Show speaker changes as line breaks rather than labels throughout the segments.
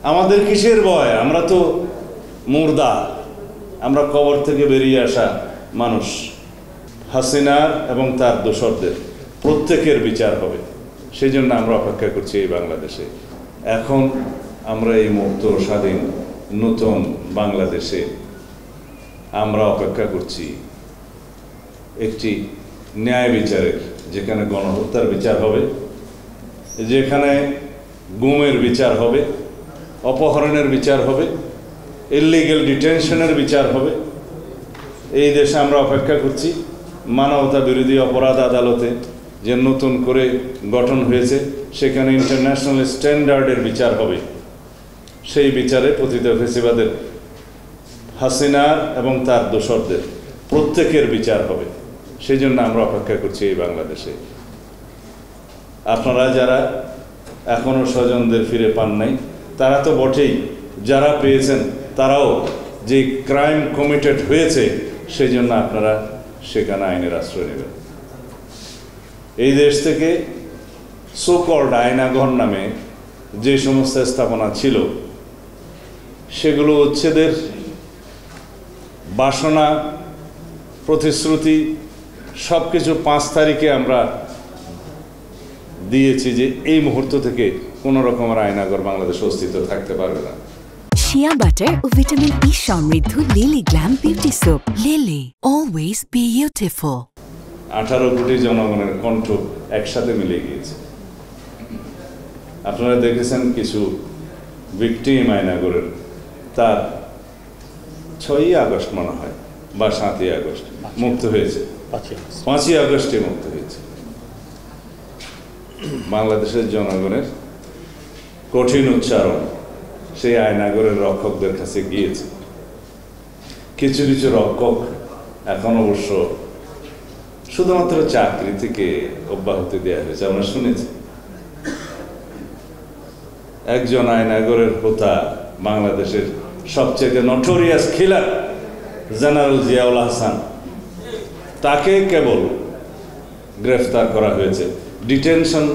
আমাদের কিসের ভয়? আমরা তো মুর্দা, আমরা কবর থেকে বেরিয়ে আসা মানুষ। হাসিনার এবং তার দোসরদের প্রত্যেকের বিচার হবে, সেই জন্য আমরা অপেক্ষা করছি এই বাংলাদেশে। এখন আমরা এই মুক্ত স্বাধীন নতুন বাংলাদেশে আমরা অপেক্ষা করছি একটি ন্যায় বিচারের, যেখানে গণহত্যার বিচার হবে, যেখানে গুমের বিচার হবে, অপহরণের বিচার হবে, ইলিগ্যাল ডিটেনশনের বিচার হবে। এই দেশে আমরা অপেক্ষা করছি মানবতা বিরোধী অপরাধ আদালতে যে নতুন করে গঠন হয়েছে, সেখানে ইন্টারন্যাশনাল স্ট্যান্ডার্ডের বিচার হবে। সেই বিচারে পতিত ফ্যাসিবাদের হাসিনার এবং তার দোসরদের প্রত্যেকের বিচার হবে, সেই জন্য আমরা অপেক্ষা করছি এই বাংলাদেশে। আপনারা যারা এখনও স্বজনদের ফিরে পান নাই, তারা তো বটেই, যারা পেয়েছেন তারাও যে ক্রাইম কমিটেড হয়েছে, সেই জন্য আপনারা সেখানে আইনের আশ্রয় নেবেন। এই দেশ থেকে সো-কল্ড আয়নাঘর নামে যে সমস্ত স্থাপনা ছিল, সেগুলো উচ্ছেদের বাসনা, প্রতিশ্রুতি সব কিছু 5 তারিখে আমরা দিয়েছি যে এই মুহূর্ত থেকে কোনো রকমের আয়নাঘর বাংলাদেশে অস্তিত্ব থাকতে পারবে না।
শিয়া বাটার ও ভিটামিন ই সমৃদ্ধ lily glam beauty soap. Lily, always beautiful.
18 কোটি জনগণের কণ্ঠ একসাথে মিলে গিয়েছে। আপনারা দেখেছেন কিছু ভিকটিম আয়নাঘরের, তার 6ই আগস্ট মনে হয় বা 7ই আগস্ট মুক্ত হয়েছে, 5ই আগস্টে মুক্ত হয়েছে। বাংলাদেশের জনগণের কঠিন উচ্চারণ সেই আয়নাঘরের রক্ষকদের কাছে গিয়েছে। কিছু কিছু রক্ষক এখন অবশ্য শুধুমাত্র চাকরি থেকে অব্যাহতি দেওয়া হয়েছে, আমরা শুনেছি। একজন আয়নাঘরের হোতা, বাংলাদেশের সবচেয়ে নটোরিয়াস কিলার জেনারেল জিয়াউল হাসান, তাকে কেবল গ্রেফতার করা হয়েছে, ডিটেনশন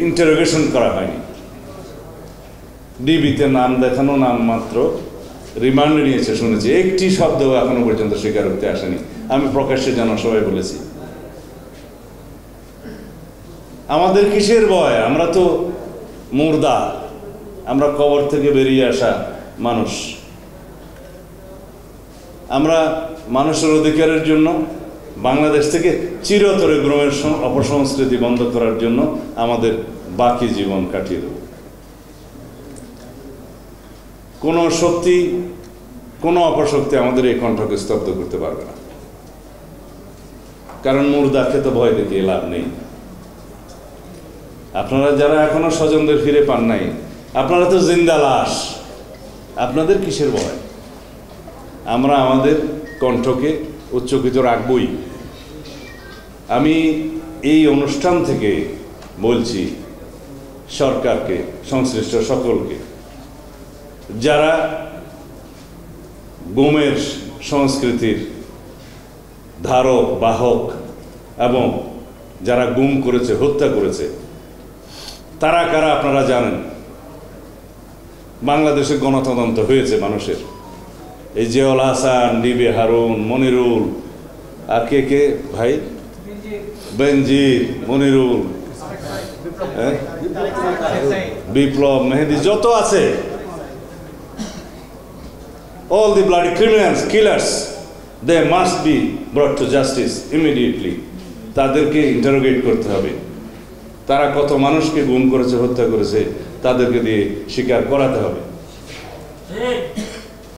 ইন্টারোগেশন করা হয়নি। ডিবিতে নাম দেখানো, নাম মাত্র রিমান্ডে নিয়েছে শুনেছি। একটি শব্দও এখনো পর্যন্ত স্বীকারোক্তি আসেনি। আমি প্রকাশ্যে জনসভায় বলেছি, আমাদের কিসের ভয়? আমরা তো মুর্দা, আমরা কবর থেকে বেরিয়ে আসা মানুষ। আমরা মানুষের অধিকারের জন্য বাংলাদেশ থেকে চিরতরে গ্রহের অপসংস্কৃতি বন্ধ করার জন্য আমাদের বাকি জীবন কাটিয়ে দেব। কোনো শক্তি, কোনো অপশক্তি আমাদের এই কণ্ঠকে স্তব্ধ করতে পারবে না, কারণ মুর্দাকে তো ভয় দেখিয়ে লাভ নেই। আপনারা যারা এখনো স্বজনদের ফিরে পান নাই, আপনারা তো জিন্দা লাশ, আপনাদের কিসের ভয়? আমরা আমাদের কণ্ঠকে উচ্চকিত রাখবই। আমি এই অনুষ্ঠান থেকে বলছি সরকারকে, সংশ্লিষ্ট সকলকে, যারা গুমের সংস্কৃতির ধারক বাহক এবং যারা গুম করেছে, হত্যা করেছে, তারা কারা আপনারা জানেন। বাংলাদেশে গণতদন্ত হয়েছে মানুষের। এই জিয়াউল হাসান, ডিবি হারুন, মনিরুল, আর কে কে ভাই, বেনজির, মনিরুল, বিপ্লব, মেহেদি, যত আছে, all the bloody criminals, killers, they must be brought to justice immediately. তাদেরকে ইন্টারোগেট করতে হবে। তারা কত মানুষকে গুম করেছে, হত্যা করেছে, তাদেরকে দিয়ে স্বীকার করাতে হবে।